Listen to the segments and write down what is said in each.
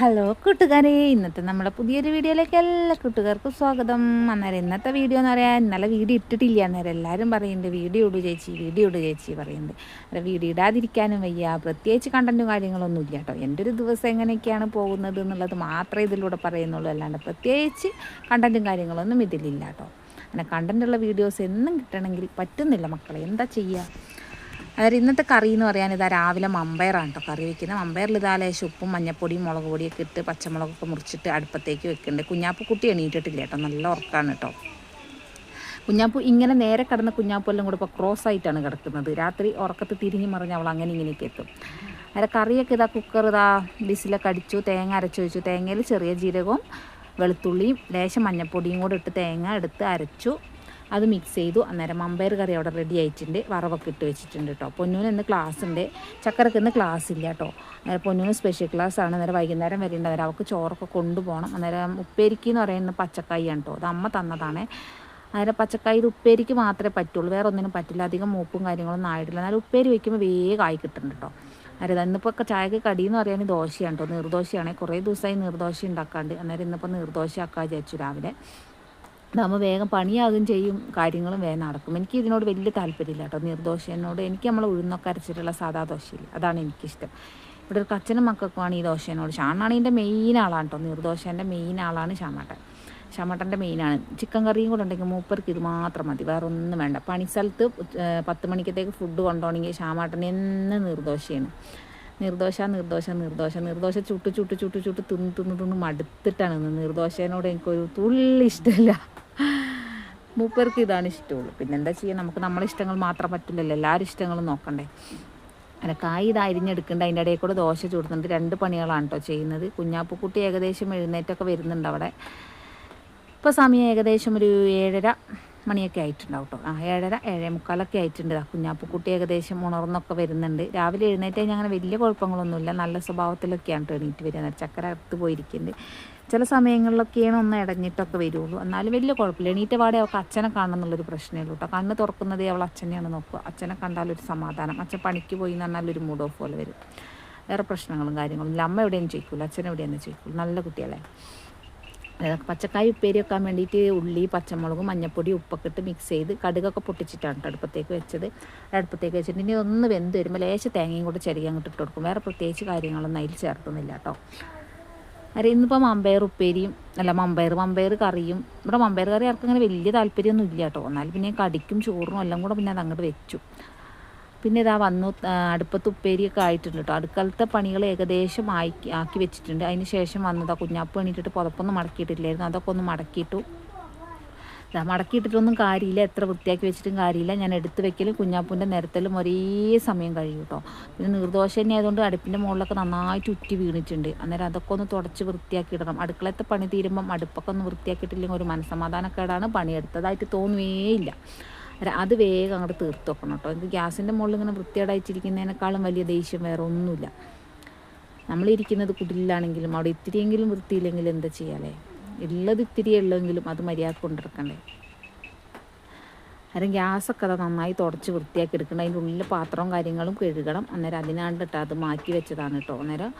Hello കൂട്ടുകാരെ, ഇന്നത്തെ നമ്മുടെ പുതിയൊരു വീഡിയോയിലേക്ക് എല്ലാ കൂട്ടുകാർക്കും സ്വാഗതം. അന്നേരം ഇന്നത്തെ വീഡിയോ എന്ന് പറയാൻ ഇന്നലെ വീഡിയോ ഇട്ടിട്ടില്ല. അന്നേരം എല്ലാവരും പറയുന്നുണ്ട് വീഡിയോ ഇടൂ ചേച്ചി പറയുന്നുണ്ട്. അന്നേരം വീഡിയോ ഇടാതിരിക്കാനും വയ്യ, പ്രത്യേകിച്ച് കണ്ടൻറ്റും കാര്യങ്ങളൊന്നും ഇല്ല കേട്ടോ. എൻ്റെ ഒരു ദിവസം എങ്ങനെയൊക്കെയാണ് പോകുന്നത് എന്നുള്ളത് മാത്രമേ ഇതിലൂടെ പറയുന്നുള്ളൂ, അല്ലാണ്ട് പ്രത്യേകിച്ച് കണ്ടൻറ്റും കാര്യങ്ങളൊന്നും ഇതിലില്ല കേട്ടോ. അങ്ങനെ കണ്ടൻറ്റുള്ള വീഡിയോസ് എന്നും കിട്ടണമെങ്കിൽ പറ്റുന്നില്ല മക്കളെ, എന്താ ചെയ്യുക. അതായത് ഇന്നത്തെ കറി എന്ന് പറയാൻ ഇതാ രാവിലെ മമ്പയറാണ് കേട്ടോ കറി വയ്ക്കുന്നത്. മമ്പയറിൽ ഇതാ ലേശം ഉപ്പും മഞ്ഞപ്പൊടിയും മുളക് പൊടിയൊക്കെ ഇട്ട് പച്ചമുളകൊക്കെ മുറിച്ചിട്ട് അടുപ്പത്തേക്ക് വെക്കുന്നുണ്ട്. കുഞ്ഞാപ്പ് കുട്ടി എണീറ്റിട്ടില്ല കേട്ടോ, നല്ല ഉറക്കാണ് കേട്ടോ. കുഞ്ഞാപ്പു ഇങ്ങനെ നേരെ കിടന്ന കുഞ്ഞാപ്പു എല്ലാം കൂടെ ഇപ്പോൾ ക്രോസ് ആയിട്ടാണ് കിടക്കുന്നത്. രാത്രി ഉറക്കത്ത് തിരിഞ്ഞ് മറിഞ്ഞ് അവൾ അങ്ങനെ ഇങ്ങനെയൊക്കെ എത്തും. അതിൻ്റെ കറിയൊക്കെ ഇതാ കുക്കർ ഇതാ വിസിലൊക്കെ അടിച്ചു, തേങ്ങ അരച്ച് വെച്ചു. തേങ്ങയിൽ ചെറിയ ജീരകവും വെളുത്തുള്ളിയും ലേശം മഞ്ഞപ്പൊടിയും കൂടെ ഇട്ട് തേങ്ങ എടുത്ത് അരച്ചു, അത് മിക്സ് ചെയ്തു. അന്നേരം മമ്പയർ കറി അവിടെ റെഡി ആയിട്ടുണ്ട്. വറവൊക്കെ ഇട്ട് വെച്ചിട്ടുണ്ട് കേട്ടോ. പൊന്നൂന് ഇന്ന് ക്ലാസ് ഉണ്ട്, ചക്കരക്ക് ഇന്ന് ക്ലാസ് ഇല്ല കേട്ടോ. അന്നേരം പൊന്നൂന് സ്പെഷ്യൽ ക്ലാസ് ആണ്. അന്നേരം വൈകുന്നേരം വരേണ്ട വരെ അവൾക്ക് ചോറൊക്കെ കൊണ്ടുപോകണം. അന്നേരം ഉപ്പേരിക്ക് എന്ന് പറയുന്നത് പച്ചക്കായാണ് കേട്ടോ, അത് അമ്മ തന്നതാണ്. അന്നേരം പച്ചക്കായ ഇത് ഉപ്പേരിക്ക് മാത്രമേ പറ്റുള്ളൂ, വേറെ ഒന്നിനും പറ്റില്ല. അധികം മൂപ്പും കാര്യങ്ങളൊന്നും ആയിട്ടില്ല. എന്നാലും ഉപ്പേരി വയ്ക്കുമ്പോൾ വേഗം ആയി കിട്ടുന്നുണ്ട് കേട്ടോ. അന്നേരം ഇന്നിപ്പോൾ ചായക്ക് കടിയെന്ന് പറയാൻ ദോശയാണ് കേട്ടോ, നീർദോശയാണ്. കുറേ ദിവസമായി നീർദോശ ഉണ്ടാക്കാണ്ട്. അന്നേരം ഇന്നിപ്പോൾ നീർദോശ ആക്കാൻ വിചാരിച്ചു രാവിലെ. നമ്മൾ വേഗം പണിയാകും ചെയ്യും, കാര്യങ്ങളും വേഗം നടക്കും. എനിക്ക് ഇതിനോട് വലിയ താല്പര്യമില്ല കേട്ടോ, നീർദോശേനോട്. എനിക്ക് നമ്മൾ ഉഴുന്നൊക്കെ അരച്ചിട്ടുള്ള സാധാ ദോശയില്ല, അതാണ് എനിക്കിഷ്ടം. ഇവിടെ ഒരു അച്ഛനും മക്കൾക്കുമാണ് ഈ ദോശേനോട്. ഷാണാണ് ഇതിൻ്റെ മെയിൻ ആളാണ് കേട്ടോ, നീർദോശേൻ്റെ മെയിൻ ആളാണ് ഷാമട്ടൻ്റെ മെയിനാണ്. ചിക്കൻ കറിയും കൂടെ ഉണ്ടെങ്കിൽ മൂപ്പർക്ക് ഇത് മാത്രം മതി, വേറെ ഒന്നും വേണ്ട. പണിസ്ഥലത്ത് 10 മണിക്കത്തേക്ക് ഫുഡ് കൊണ്ടുപോകണമെങ്കിൽ ഷാമാട്ടന് എന്ന് നീർദോശയാണ്. നീർദോശ ചുട്ട് തിന്ന് മടുത്തിട്ടാണ്. നീർദോശേനോട് എനിക്കൊരു തുള്ളി ഇഷ്ടമില്ല. മൂപ്പർക്ക് ഇതാണ് ഇഷ്ടമുള്ളൂ. പിന്നെ എന്താ ചെയ്യുക, നമുക്ക് നമ്മളെ ഇഷ്ടങ്ങൾ മാത്രം പറ്റില്ലല്ലോ, എല്ലാവരും ഇഷ്ടങ്ങളും നോക്കണ്ടേ. അങ്ങനെ കായ് ഇത് അരിഞ്ഞെടുക്കേണ്ട, അതിൻ്റെ ഇടയിൽ കൂടെ ദോശ ചൂടുന്നുണ്ട്. 2 പണികളാണ് കേട്ടോ ചെയ്യുന്നത്. കുഞ്ഞാപ്പുക്കുട്ടി ഏകദേശം എഴുന്നേറ്റൊക്കെ വരുന്നുണ്ട് അവിടെ. ഇപ്പോൾ സമയം ഏകദേശം ഒരു 7:30 മണിയൊക്കെ ആയിട്ടുണ്ടാവും കേട്ടോ. 7:30 7:45 ആയിട്ടുണ്ട്. കുഞ്ഞാപ്പുക്കുട്ടി ഏകദേശം ഉണർന്നൊക്കെ വരുന്നുണ്ട്. രാവിലെ എഴുന്നേറ്റ് കഴിഞ്ഞാൽ അങ്ങനെ വലിയ കുഴപ്പങ്ങളൊന്നുമില്ല, നല്ല സ്വഭാവത്തിലൊക്കെയാണ് കേട്ടോ എണീറ്റ് വരിക. ചക്കര അടുത്ത് പോയിരിക്കുന്നുണ്ട്. ചില സമയങ്ങളിലൊക്കെയാണ് ഒന്ന് ഇടഞ്ഞിട്ടൊക്കെ വരുള്ളൂ, എന്നാലും വലിയ കുഴപ്പമില്ല. എണീറ്റ പാടെ അവൾക്ക് അച്ഛനെ കാണണം എന്നുള്ളൊരു പ്രശ്നമേ ഉള്ളൂ കേട്ടോ. കണ്ണ് തുറക്കുന്നതേ അവൾ അച്ഛനെയാണ് നോക്കുക. അച്ഛനെ കണ്ടാലൊരു സമാധാനം. അച്ഛൻ പണിക്ക് പോയി എന്ന് പറഞ്ഞാൽ ഒരു മൂഡ് ഓഫ് പോലെ വരും. വേറെ പ്രശ്നങ്ങളും കാര്യങ്ങളും ഇല്ല. അമ്മ എവിടെയെന്ന് ചോദിക്കൂല, അച്ഛൻ എവിടെയെന്ന് ചോദിക്കൂല. നല്ല കുട്ടികളെ. പച്ചക്കായ ഉപ്പേരി വെക്കാൻ വേണ്ടിയിട്ട് ഉള്ളി പച്ചമുളകും മഞ്ഞപ്പൊടി ഉപ്പൊക്കെ ഇട്ട് മിക്സ് ചെയ്ത് കടുകൊക്കെ പൊട്ടിച്ചിട്ടാണ് അടുപ്പത്തേക്ക് വെച്ചിട്ട് ഇനി ഒന്ന് വെന്ത് വരുമ്പോൾ ലേശം തേങ്ങയും കൂടെ ചെറിയ അങ്ങോട്ട് ഇട്ട് കൊടുക്കും. വേറെ പ്രത്യേകിച്ച് കാര്യങ്ങളൊന്നും അതിൽ ചേർക്കുന്നില്ല കേട്ടോ. ഇന്നിപ്പോൾ മമ്പയർ കറിയും. ഇവിടെ മമ്പയർ കറി ആർക്കും അങ്ങനെ വലിയ താല്പര്യമൊന്നും ഇല്ല കേട്ടോ. എന്നാലും പിന്നെ കടിക്കും ചോറും എല്ലാം കൂടെ പിന്നെ അത് അങ്ങോട്ട് വെച്ചു. പിന്നെ ഇതാ വന്നു, അടുപ്പത്ത് ഉപ്പേരിയൊക്കെ ആയിട്ടുണ്ട് കേട്ടോ. അടുക്കളത്തെ പണികൾ ഏകദേശം ആക്കി വെച്ചിട്ടുണ്ട്. അതിന് ശേഷം വന്നതാ കുഞ്ഞാപ്പ് എണീറ്റിട്ട് പുതപ്പൊന്നും മടക്കിയിട്ടില്ലായിരുന്നു, അതൊക്കെ ഒന്ന് മടക്കിയിട്ടു. മടക്കിയിട്ടിട്ടൊന്നും കാര്യമില്ല, എത്ര വൃത്തിയാക്കി വെച്ചിട്ടും കാര്യമില്ല. ഞാൻ എടുത്ത് വെക്കലും കുഞ്ഞാപ്പൂൻ്റെ നിരത്തലും ഒരേ സമയം കഴിയും കേട്ടോ. പിന്നെ നീർദോശ തന്നെ ആയതുകൊണ്ട് അടുപ്പിൻ്റെ മുകളിലൊക്കെ നന്നായിട്ട് ഉറ്റി വീണിട്ടുണ്ട്. അന്നേരം അതൊക്കെ ഒന്ന് തുടച്ച് വൃത്തിയാക്കി ഇടണം. അടുക്കളത്തെ പണി തീരുമ്പം അടുപ്പൊക്കെ ഒന്ന് വൃത്തിയാക്കിയിട്ടില്ലെങ്കിൽ ഒരു മനസ്സമാധാനക്കേടാണ്, പണിയെടുത്തതായിട്ട് തോന്നുകയില്ല. അത് വേഗം അങ്ങോട്ട് തീർത്ത് വെക്കണം കേട്ടോ. എനിക്ക് ഗ്യാസിൻ്റെ മുകളിൽ ഇങ്ങനെ വൃത്തിയേടായിട്ടിരിക്കുന്നതിനേക്കാളും വലിയ ദേഷ്യം വേറെ ഒന്നുമില്ല. നമ്മളിരിക്കുന്നത് കുടിലാണെങ്കിലും അവിടെ ഇത്തിരിയെങ്കിലും വൃത്തിയില്ലെങ്കിലും എന്താ ചെയ്യാലേ, ഉള്ളത് ഇത്തിരിയേ ഉള്ളെങ്കിലും അത് മര്യാദ കൊണ്ടിരിക്കണ്ടേ. അന്നേരം ഗ്യാസൊക്കെ അത് നന്നായി തുടച്ച് വൃത്തിയാക്കി എടുക്കണം. അതിൻ്റെ ഉള്ളിൽ പാത്രവും കാര്യങ്ങളും കഴുകണം. അന്നേരം അതിനാണ്ടിട്ട് അത് മാറ്റി വെച്ചതാണ് കേട്ടോ. അന്നേരം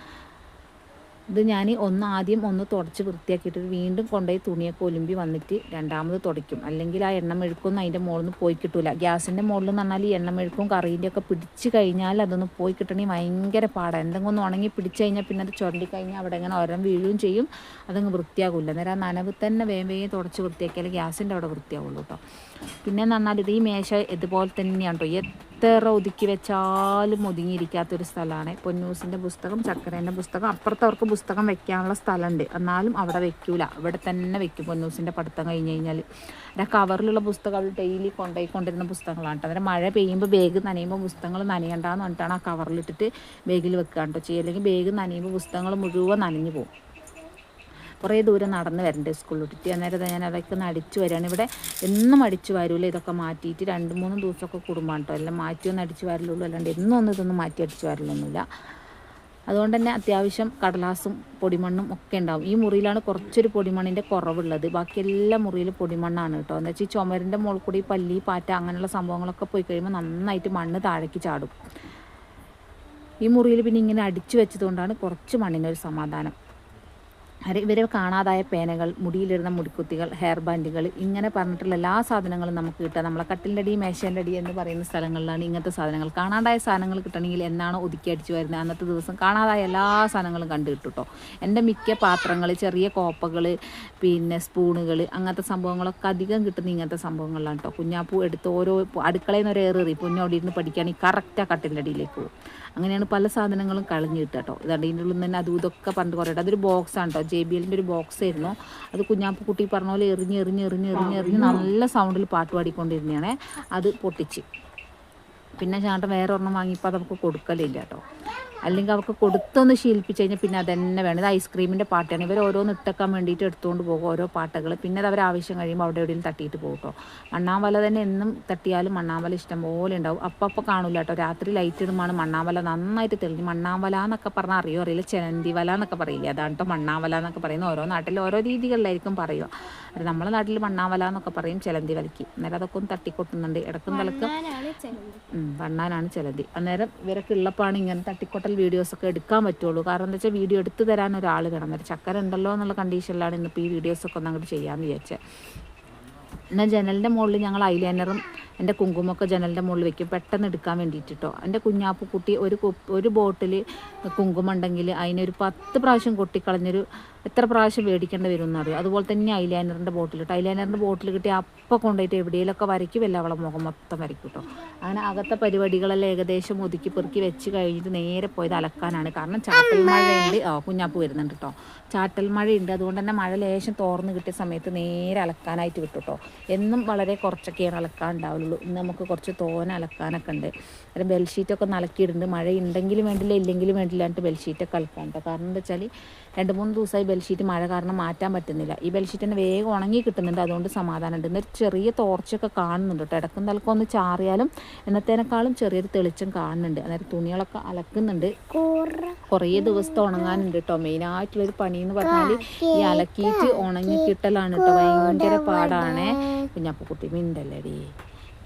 ഇത് ഞാൻ ആദ്യം ഒന്ന് തുടച്ച് വൃത്തിയാക്കിയിട്ട് വീണ്ടും കൊണ്ടുപോയി തുണിയൊക്കെ ഒലുമ്പി വന്നിട്ട് രണ്ടാമത് തുടയ്ക്കും. അല്ലെങ്കിൽ ആ എണ്ണമെഴുക്കൊന്നും അതിൻ്റെ മുകളിൽ നിന്ന് പോയി കിട്ടില്ല. ഗ്യാസിൻ്റെ മുകളിൽ എന്ന് പറഞ്ഞാൽ ഈ എണ്ണമെഴുക്കും കറീൻ്റെ ഒക്കെ പിടിച്ച് കഴിഞ്ഞാൽ അതൊന്ന് പോയി കിട്ടണമെങ്കിൽ ഭയങ്കര പാടാണ്. എന്തെങ്കിലും ഒന്ന് ഉണങ്ങി പിടിച്ച് കഴിഞ്ഞാൽ പിന്നെ അത് ചുരണ്ടി കഴിഞ്ഞാൽ അവിടെ ഇങ്ങനെ ഒരം വീഴുകയും ചെയ്യും, അതങ്ങ് വൃത്തിയാകില്ല. അന്നേരം ആ നനവ് തന്നെ വേഗം തുടച്ച് വൃത്തിയാക്കിയാൽ ഗ്യാസിൻ്റെ അവിടെ വൃത്തിയാവുള്ളൂ കേട്ടോ. പിന്നെയെന്ന് പറഞ്ഞാൽ ഇത് ഈ മേശ ഇതുപോലെ തന്നെയാണ് കേട്ടോ. എത്ര ഒതുക്കി വെച്ചാലും ഒതുങ്ങിയിരിക്കാത്തൊരു സ്ഥലമാണ്. പൊന്നൂസിൻ്റെ പുസ്തകം ചക്കരേൻ്റെ പുസ്തകം അപ്പുറത്ത് അവർക്ക് പുസ്തകം വെക്കാനുള്ള സ്ഥലമുണ്ട്, എന്നാലും അവിടെ വെക്കൂല, ഇവിടെ തന്നെ വെക്കും. പൊന്നൂസിൻ്റെ പഠിത്തം കഴിഞ്ഞ് കഴിഞ്ഞാൽ കവറിലുള്ള പുസ്തകം അവൾ ഡെയിലി കൊണ്ടുപോയിക്കൊണ്ടിരുന്ന പുസ്തകങ്ങളാണ് കേട്ടോ. അന്നേരം മഴ പെയ്യുമ്പോൾ ബാഗ് നനയുമ്പോൾ പുസ്തകങ്ങൾ നനയണ്ടെന്ന് പറഞ്ഞിട്ടാണ് ആ കവറിലിട്ടിട്ട് ബാഗിൽ വെക്കുക കേട്ടോ ചെയ്യുക. അല്ലെങ്കിൽ ബാഗ് നനയുമ്പോൾ പുസ്തകങ്ങൾ മുഴുവൻ നനഞ്ഞു പോകും. കുറേ ദൂരം നടന്ന് വരണ്ടേ സ്കൂളിലിട്ടിട്ട്. അന്നേരം ഞാൻ അതൊക്കെ ഒന്ന് അടിച്ചു വരികയാണ്. ഇവിടെ എന്നും അടിച്ചു വരില്ല, ഇതൊക്കെ മാറ്റിയിട്ട് 2-3 ദിവസമൊക്കെ കൂടുമ്പോൾ കേട്ടോ എല്ലാം മാറ്റിയൊന്നും അടിച്ചു വരലുള്ളൂ, അല്ലാണ്ട് എന്നും ഇതൊന്നും മാറ്റി അടിച്ചു വരലൊന്നുമില്ല. അതുകൊണ്ട് തന്നെ അത്യാവശ്യം കടലാസും പൊടിമണ്ണും ഒക്കെ ഉണ്ടാവും. ഈ മുറിയിലാണ് കുറച്ചൊരു പൊടിമണ്ണിൻ്റെ കുറവുള്ളത്, ബാക്കി എല്ലാ മുറിയിലും പൊടിമണ്ണാണ് കേട്ടോ. എന്ന് വെച്ചാൽ ഈ ചുമരിൻ്റെ മുകളിൽ കൂടി പല്ലി പാറ്റ അങ്ങനെയുള്ള സംഭവങ്ങളൊക്കെ പോയി കഴിയുമ്പോൾ നന്നായിട്ട് മണ്ണ് താഴേക്ക് ചാടും. ഈ മുറിയിൽ പിന്നെ ഇങ്ങനെ അടിച്ചു വെച്ചതുകൊണ്ടാണ് കുറച്ച് മണ്ണിനൊരു സമാധാനം. ഇവരെ കാണാതായ പേനകൾ, മുടിയിലിടുന്ന മുടിക്കുത്തികൾ, ഹെയർ ബാൻഡുകൾ, ഇങ്ങനെ പറഞ്ഞിട്ടുള്ള എല്ലാ സാധനങ്ങളും നമുക്ക് കിട്ടുക നമ്മളെ കട്ടിലിൻ്റെ അടി, മേശേൻ്റെ അടി എന്ന് പറയുന്ന സ്ഥലങ്ങളിലാണ് ഇങ്ങനത്തെ സാധനങ്ങൾ. കാണാതായ സാധനങ്ങൾ കിട്ടണമെങ്കിൽ എന്നാണോ ഒതുക്കി അടിച്ച് വരുന്നത് അന്നത്തെ ദിവസം കാണാതായ എല്ലാ സാധനങ്ങളും കണ്ടു കിട്ടും കേട്ടോ. എൻ്റെ മിക്ക പാത്രങ്ങൾ, ചെറിയ കോപ്പകൾ, പിന്നെ സ്പൂണുകൾ, അങ്ങനത്തെ സംഭവങ്ങളൊക്കെ അധികം കിട്ടുന്ന ഇങ്ങനത്തെ സംഭവങ്ങളിലാണ് കേട്ടോ. കുഞ്ഞാപ്പൂ എടുത്ത് ഓരോ അടുക്കളയിൽ നിന്ന് ഒരു ഏറി പൊന്നോടി ഇരുന്ന് പഠിക്കുകയാണെങ്കിൽ കറക്റ്റ് ആ കട്ടിലിൻ്റെ അടിയിലേക്ക് പോകും. അങ്ങനെയാണ് പല സാധനങ്ങളും കളഞ്ഞു കിട്ടുക കേട്ടോ. ഇതാണ്ട് ഇതിൻ്റെ ഉള്ളിൽ നിന്ന് തന്നെ അതും ഇതൊക്കെ പണ്ട് കുറേ അതൊരു ബോക്സാണ് കേട്ടോ. JBLൻ്റെ ഒരു ബോക്സ് ആയിരുന്നു അത്. കുഞ്ഞാപ്പ് കുട്ടി പറഞ്ഞ പോലെ എറിഞ്ഞ് നല്ല സൗണ്ടിൽ പാട്ട് പാടിക്കൊണ്ടിരുന്നതാണ്. അത് പൊട്ടിച്ച് പിന്നെ ചേട്ടൻ വേറെ ഒരെണ്ണം വാങ്ങിയപ്പോൾ അത് നമുക്ക് കൊടുക്കലില്ല കേട്ടോ. അല്ലെങ്കിൽ അവർക്ക് കൊടുത്തൊന്ന് ശീലിപ്പിച്ച് കഴിഞ്ഞാൽ പിന്നെ അതന്നെ വേണം. ഇത് ഐസ്ക്രീമിൻ്റെ പാട്ടാണ്. ഇവർ ഓരോന്ന് ഇട്ടേക്കാൻ വേണ്ടിയിട്ട് എടുത്തുകൊണ്ട് പോകും ഓരോ പാട്ടുകൾ. പിന്നെ അത് അവർ ആവശ്യം കഴിയുമ്പോൾ അവിടെ എവിടെയും തട്ടിയിട്ട് പോകും കേട്ടോ. മണ്ണാമ്പല തന്നെ എന്നും തട്ടിയാലും മണ്ണാമ്പല ഇഷ്ടം പോലെ ഉണ്ടാവും. അപ്പം കാണില്ല കേട്ടോ. രാത്രി ലൈറ്റ് ഇടുമ്പോൾ മണ്ണാമ്പല നന്നായിട്ട് തെളിഞ്ഞ്. മണ്ണാമ്പല എന്നൊക്കെ പറഞ്ഞാൽ അറിയില്ല. ചെലന്തി വല എന്നൊക്കെ പറയില്ല. അതാണ് കേട്ടോ മണ്ണാമ്പല എന്നൊക്കെ പറയുന്നത്. ഓരോ നാട്ടിൽ ഓരോ രീതികളിലായിരിക്കും പറയുക. അത് നമ്മളെ നാട്ടിൽ മണ്ണാമ്പല എന്നൊക്കെ പറയും, ചെലന്തി വലയ്ക്ക്. അന്നേരം അതൊക്കെ ഒന്ന് തട്ടിക്കൊട്ടുന്നുണ്ട് ഇടക്കും തലക്കും. വണ്ണാനാണ് ചെലന്തി. അന്നേരം ഇവരൊക്കെ ഉള്ളപ്പോഴാണ് ഇങ്ങനെ തട്ടിക്കൊട്ടൽ വീഡിയോസൊക്കെ എടുക്കാൻ പറ്റുള്ളൂ. കാരണം എന്താ വെച്ചാൽ വീഡിയോ എടുത്ത് തരാൻ ഒരാൾ വേണം. അന്നേരം ചക്കര ഉണ്ടല്ലോ എന്നുള്ള കണ്ടീഷനിലാണ് ഇന്നിപ്പോൾ ഈ വീഡിയോസൊക്കെ ഒന്ന് അങ്ങോട്ട് ചെയ്യാമെന്ന് വിചാരിച്ചത്. എന്നാൽ ജനലിൻ്റെ മുകളിൽ ഞങ്ങൾ ഐലൈനറും എൻ്റെ കുങ്കുമൊക്കെ ജനലിൻ്റെ മുകളിൽ വെക്കും പെട്ടെന്ന് എടുക്കാൻ വേണ്ടിയിട്ട് കേട്ടോ. എൻ്റെ കുഞ്ഞാപ്പ് കുട്ടി ഒരു ബോട്ടിൽ കുങ്കുമം ഉണ്ടെങ്കിൽ അതിനൊരു 10 പ്രാവശ്യം കൊട്ടിക്കളഞ്ഞൊരു എത്ര പ്രാവശ്യം മേടിക്കേണ്ടി വരും എന്നറിയും. അതുപോലെ തന്നെ ഐലൈനറിൻ്റെ ബോട്ടിൽ കേട്ടോ. ഐലൈനറിൻ്റെ ബോട്ടിൽ കിട്ടി അപ്പം കൊണ്ടുപോയിട്ട് എവിടെയെങ്കിലൊക്കെ വരയ്ക്കുമല്ല അവളെ മുഖം മൊത്തം വരയ്ക്കും കേട്ടോ. അങ്ങനെ അകത്തെ പരിപാടികളെല്ലാം ഏകദേശം ഒതുക്കി പെറുക്കി വെച്ച് കഴിഞ്ഞിട്ട് നേരെ പോയത് അലക്കാനാണ്. കാരണം ചാറ്റൽ മഴയുണ്ട്. കുഞ്ഞാപ്പ് വരുന്നുണ്ട് കേട്ടോ. ചാറ്റൽ മഴയുണ്ട്. അതുകൊണ്ട് തന്നെ മഴ ലേശം തോർന്ന് കിട്ടിയ സമയത്ത് നേരെ അലക്കാനായിട്ട് വിട്ടു കേട്ടോ. എന്നും വളരെ കുറച്ചൊക്കെയാണ് അലക്കാൻ ഉണ്ടാവുള്ളൂ. ഇന്ന് നമുക്ക് കുറച്ച് തോന അലക്കാനൊക്കെ ഉണ്ട്. അന്നേരം ബെഡ്ഷീറ്റൊക്കെ ഒന്ന് അലക്കിയിടുന്നുണ്ട്. മഴ ഉണ്ടെങ്കിലും വേണ്ടില്ല ഇല്ലെങ്കിലും വേണ്ടില്ല എന്നിട്ട് ബെഡ്ഷീറ്റൊക്കെ അലക്കാൻ കേട്ടോ. കാരണം എന്താ വെച്ചാൽ 2-3 ദിവസമായി ബെഡ്ഷീറ്റ് മഴ കാരണം മാറ്റാൻ പറ്റുന്നില്ല. ഈ ബെഡ്ഷീറ്റ് തന്നെ വേഗം ഉണങ്ങി കിട്ടുന്നുണ്ട്. അതുകൊണ്ട് സമാധാനമുണ്ട്. ഇന്നൊരു ചെറിയ തോർച്ചയൊക്കെ കാണുന്നുണ്ട് കേട്ടോ. ഇടക്കും തലക്കും ഒന്ന് ചാറിയാലും എന്നത്തേനേക്കാളും ചെറിയൊരു തെളിച്ചം കാണുന്നുണ്ട്. അന്നേരം തുണികളൊക്കെ അലക്കുന്നുണ്ട്. കുറേ ദിവസത്തെ ഉണങ്ങാനുണ്ട് കേട്ടോ. മെയിനായിട്ടുള്ളൊരു പണിയെന്ന് പറഞ്ഞാൽ ഈ അലക്കിയിട്ട് ഉണങ്ങി കിട്ടലാണ് കേട്ടോ. ഭയങ്കര പാടാണ്. കുഞ്ഞാപ്പ് കുട്ടി മിണ്ടല്ലേടി.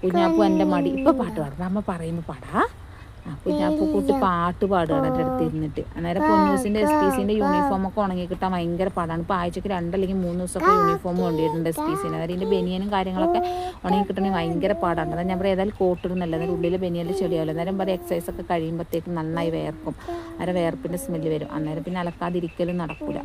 കുഞ്ഞാപ്പു എൻ്റെ മടി ഇപ്പം പാട്ട് പാടും. അമ്മ പറയുമ്പോൾ പാടാ. കുഞ്ഞാപ്പു കുട്ടി പാട്ട് പാടുകയാണ് എൻ്റെ അടുത്ത് ഇരുന്നിട്ട്. അന്നേരം പൊന്നൂസിൻ്റെ SPCൻ്റെ യൂണിഫോമൊക്കെ ഉണങ്ങി കിട്ടാൻ ഭയങ്കര പാടാണ്. ഇപ്പോൾ ആഴ്ചയ്ക്ക് 2 അല്ലെങ്കിൽ 3 ദിവസമൊക്കെ യൂണിഫോം കൊണ്ടുവരുന്നുണ്ട് SPCന്. അതായത് ഇതിൻ്റെ ബനിയനും കാര്യങ്ങളൊക്കെ ഉണങ്ങി കിട്ടണമെങ്കിൽ ഭയങ്കര പാടാണ്. അതായത് ഞാൻ പറയാം ഏതായാലും കോട്ടിടുന്നല്ല. അന്നേരം ഉള്ളിൽ ബനിയനിൽ ചെടിയാവില്ല. അന്നേരം പറയും എക്സസൈസൊക്കെ കഴിയുമ്പോഴത്തേക്കും നന്നായി വേർക്കും. അന്നേരം വേർപ്പിൻ്റെ സ്മെല്ല് വരും. അന്നേരം പിന്നെ അലക്കാതിരിക്കലും നടക്കില്ല.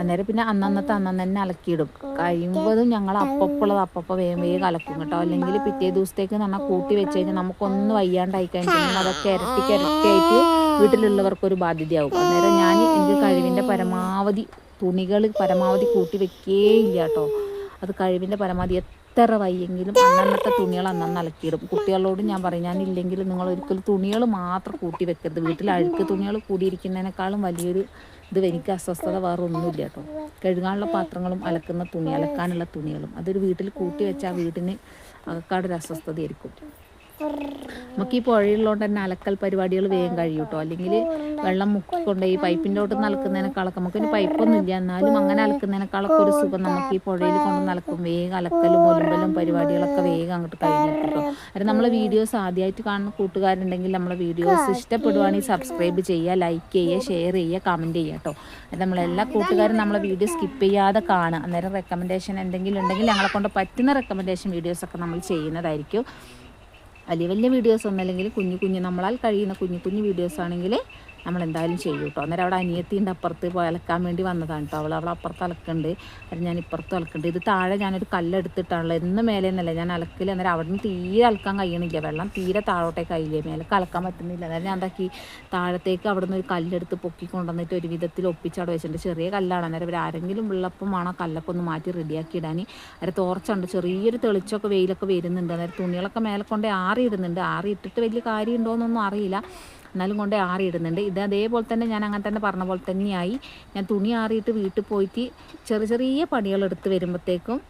അന്നേരം പിന്നെ അന്നന്നത്തെ തന്നെ അലക്കിയിടും. കഴിയുമ്പോഴും ഞങ്ങൾ അപ്പപ്പുള്ളത് അപ്പപ്പോൾ വേഗം അലക്കും കേട്ടോ. അല്ലെങ്കിൽ പിറ്റേ ദിവസത്തേക്ക് പറഞ്ഞാൽ കൂട്ടി വെച്ച് കഴിഞ്ഞാൽ നമുക്കൊന്ന് വയ്യാണ്ടായി കഴിഞ്ഞാൽ അതൊക്കെ ഇരട്ടിയായിട്ട് വീട്ടിലുള്ളവർക്കൊരു ബാധ്യതയാവും. അന്നേരം ഞാൻ എനിക്ക് കഴിവിൻ്റെ പരമാവധി തുണികൾ കൂട്ടി വെക്കേയില്ല കേട്ടോ. അത് കഴിവിൻ്റെ പരമാവധി എത്ര വയ്യെങ്കിലും അന്നന്നത്തെ തുണികൾ അന്നന്ന് അലക്കിയിടും. കുട്ടികളോട് ഞാൻ പറയും ഞാനില്ലെങ്കിലും നിങ്ങൾ ഒരിക്കലും തുണികൾ മാത്രം കൂട്ടി വെക്കരുത്. വീട്ടിൽ അഴുക്ക് തുണികൾ കൂടിയിരിക്കുന്നതിനേക്കാളും വലിയൊരു ഇത് എനിക്ക് അസ്വസ്ഥത വേറെ ഒന്നുമില്ല കേട്ടോ. കഴുകാനുള്ള പാത്രങ്ങളും അലക്കാനുള്ള തുണികളും അതൊരു വീട്ടിൽ കൂട്ടി വെച്ചാൽ ആ വീടിന് അകക്കാടൊരു അസ്വസ്ഥതയായിരിക്കും. നമുക്ക് ഈ പുഴയുള്ളതുകൊണ്ട് തന്നെ അലക്കൽ പരിപാടികൾ വേഗം കഴിയും കേട്ടോ. അല്ലെങ്കിൽ വെള്ളം മുക്കിക്കൊണ്ട് ഈ പൈപ്പിൻ്റെ തൊട്ട് അലക്കുന്നതിനേക്കാളൊക്കെ നമുക്കിനി പൈപ്പൊന്നും ഇല്ല, എന്നാലും അങ്ങനെ അലക്കുന്നതിനേക്കാളൊക്കെ ഒരു സുഖം നമുക്ക് ഈ പുഴയിൽ കൊണ്ടുവന്ന് അലക്കും. വേഗം അലക്കലും ഒലുമ്പലും പരിപാടികളൊക്കെ വേഗം അങ്ങോട്ട് കഴിഞ്ഞിട്ട് കേട്ടോ. അത് നമ്മളെ വീഡിയോസ് ആദ്യമായിട്ട് കാണുന്ന കൂട്ടുകാരുണ്ടെങ്കിൽ നമ്മളെ വീഡിയോസ് ഇഷ്ടപ്പെടുവാണെങ്കിൽ സബ്സ്ക്രൈബ് ചെയ്യുക, ലൈക്ക് ചെയ്യുക, ഷെയർ ചെയ്യുക, കമൻറ്റ് ചെയ്യുക കേട്ടോ. അത് നമ്മളെല്ലാ കൂട്ടുകാരും നമ്മളെ വീഡിയോ സ്കിപ്പ് ചെയ്യാതെ കാണുക. അന്നേരം റെക്കമെൻഡേഷൻ എന്തെങ്കിലും ഉണ്ടെങ്കിൽ ഞങ്ങളെ കൊണ്ട് പറ്റുന്ന റെക്കമെൻഡേഷൻ വീഡിയോസൊക്കെ നമ്മൾ ചെയ്യുന്നതായിരിക്കും. വലിയ വീഡിയോസ് ഒന്നല്ലെങ്കിൽ കുഞ്ഞു നമ്മളാൽ കഴിയുന്ന കുഞ്ഞു വീഡിയോസ് ആണെങ്കിൽ നമ്മൾ എന്തായാലും ചെയ്യും കേട്ടോ. അന്നേരം അവിടെ അനിയത്തിൻ്റെ അപ്പുറത്ത് പോയി അലക്കാൻ വേണ്ടി വന്നതാണ് കേട്ടോ. അവൾ അപ്പുറത്ത് അലക്കുന്നുണ്ട്, അത് ഞാൻ ഇപ്പുറത്തും അലക്കുന്നുണ്ട്. ഇത് താഴെ ഞാനൊരു കല്ലെടുത്തിട്ടാണല്ലോ എന്ന് മേലെ എന്നല്ല ഞാൻ അലക്കില്ല. അന്നേരം അവിടെ നിന്ന് തീരെ അലക്കാൻ കഴിയണില്ല. വെള്ളം തീരെ താഴോട്ടേക്ക് കഴിയില്ലേ, മേലേക്ക് അലക്കാൻ പറ്റുന്നില്ല. അന്നേരം ഞാൻ എന്താക്കി താഴത്തേക്ക് അവിടെ നിന്ന് ഒരു കല്ലെടുത്ത് പൊക്കി കൊണ്ടുവന്നിട്ട് ഒരു വിധത്തിൽ ഒപ്പിച്ചവിടെ വെച്ചിട്ടുണ്ട്. ചെറിയ കല്ലാണ്. അന്നേരം ഇവർ ആരെങ്കിലും ഉള്ളപ്പോഴാണ് ആ കല്ലൊക്കെ ഒന്ന് മാറ്റി റെഡിയാക്കി ഇടാൻ. അന്നേരം തോർച്ചുണ്ട്, ചെറിയൊരു തെളിച്ചൊക്കെ വെയിലൊക്കെ വരുന്നുണ്ട്. അന്നേരം തുണികളൊക്കെ മേലെ കൊണ്ട് ആറിയിടുന്നുണ്ട്. ആറിയിട്ടിട്ട് വലിയ കാര്യം ഉണ്ടോയെന്നൊന്നും അറിയില്ല, എന്നാലും കൊണ്ട് ആറിയിടുന്നുണ്ട്. ഇത് അതേപോലെ തന്നെ ഞാൻ അങ്ങനെ തന്നെ പറഞ്ഞ പോലെ തന്നെയായി. ഞാൻ തുണി ആറിയിട്ട് വീട്ടിൽ പോയിട്ട് ചെറിയ പണികളെടുത്ത് വരുമ്പോഴത്തേക്കും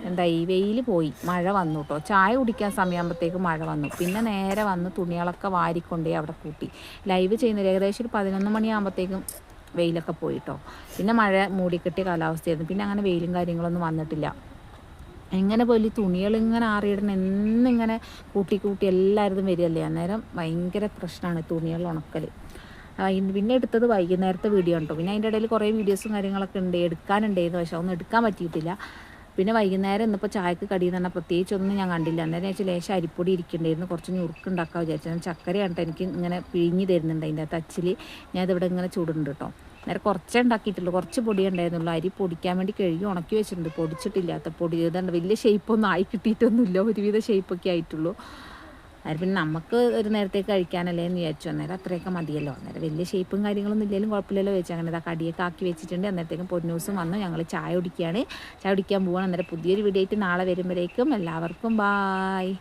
എന്തായി വെയിൽ പോയി, മഴ വന്നു കേട്ടോ. ചായ കുടിക്കാൻ സമയമാകുമ്പോഴത്തേക്കും മഴ വന്നു. പിന്നെ നേരെ വന്ന് തുണികളൊക്കെ വാരിക്കൊണ്ടേ അവിടെ കൂട്ടി ലൈവ് ചെയ്യുന്നത്. ഏകദേശം ഒരു 11 മണിയാകുമ്പോഴത്തേക്കും വെയിലൊക്കെ പോയിട്ടോ. പിന്നെ മഴ മൂടിക്കെട്ടിയ കാലാവസ്ഥയായിരുന്നു. പിന്നെ അങ്ങനെ വെയിലും കാര്യങ്ങളൊന്നും വന്നിട്ടില്ല. എങ്ങനെ പോലും തുണികളിങ്ങനെ ആറിയിടണം എന്നിങ്ങനെ കൂട്ടി എല്ലാവരും വരികയല്ലേ. അന്നേരം ഭയങ്കര പ്രശ്നമാണ് തുണികൾ ഉണക്കൽ. പിന്നെ എടുത്തത് വൈകുന്നേരത്തെ വീഡിയോ ഉണ്ടോ. പിന്നെ അതിൻ്റെ ഇടയിൽ കുറേ വീഡിയോസും കാര്യങ്ങളൊക്കെ ഉണ്ട് എടുക്കാനുണ്ടായിരുന്നു, പക്ഷേ ഒന്നും എടുക്കാൻ പറ്റിയിട്ടില്ല. പിന്നെ വൈകുന്നേരം ഇന്നിപ്പോൾ ചായക്ക് കടിയെന്ന് പറഞ്ഞാൽ പ്രത്യേകിച്ചൊന്നും ഞാൻ കണ്ടില്ല. അന്നേരം വെച്ചാൽ ലേശം അരിപ്പൊടി ഇരിക്കുന്നുണ്ടായിരുന്നു, കുറച്ച് ഞുറുക്കുണ്ടാക്കാൻ വിചാരിച്ചു. ചക്കര കണ്ടിട്ട് എനിക്ക് ഇങ്ങനെ പിഴിഞ്ഞ് തരുന്നുണ്ട് അതിൻ്റെ തച്ചിൽ. ഞാൻ ഇതിവിടെ ഇങ്ങനെ ചൂടുണ്ട് കേട്ടോ. നേരെ കുറച്ചേ ഉണ്ടാക്കിയിട്ടുള്ളൂ, കുറച്ച് പൊടി ഉണ്ടായിരുന്നുള്ളൂ. അരി പൊടിക്കാൻ വേണ്ടി കഴുകി ഉണക്കി വെച്ചിട്ടുണ്ട്, പൊടിച്ചിട്ടില്ലാത്ത പൊടി. ഇതുണ്ട്, വലിയ ഷേപ്പൊന്നും ആയി കിട്ടിയിട്ടൊന്നുമില്ല, ഒരുവിധ ഷേപ്പൊക്കെ ആയിട്ടുള്ളൂ. അന്നേരം പിന്നെ നമുക്ക് ഒരു നേരത്തേക്ക് കഴിക്കാനല്ലേ എന്ന് വിചാരിച്ചു. അന്നേരം അത്രയൊക്കെ മതിയല്ലോ. അന്നേരം വലിയ ഷേപ്പും കാര്യങ്ങളൊന്നും ഇല്ലെങ്കിലും കുഴപ്പമില്ലല്ലോ വെച്ചാൽ അങ്ങനെ ഇതാ കടിയൊക്കെ ആക്കി വെച്ചിട്ടുണ്ട്. അന്നേരത്തേക്കും പൊന്നൂസും വന്നു, ഞങ്ങൾ ചായ കുടിക്കുകയാണ്. ചായ കുടിക്കാൻ പോവുകയാണ്. അന്നേരം പുതിയൊരു വീഡിയോ ആയിട്ട് നാളെ വരുമ്പോഴേക്കും എല്ലാവർക്കും ബായ്.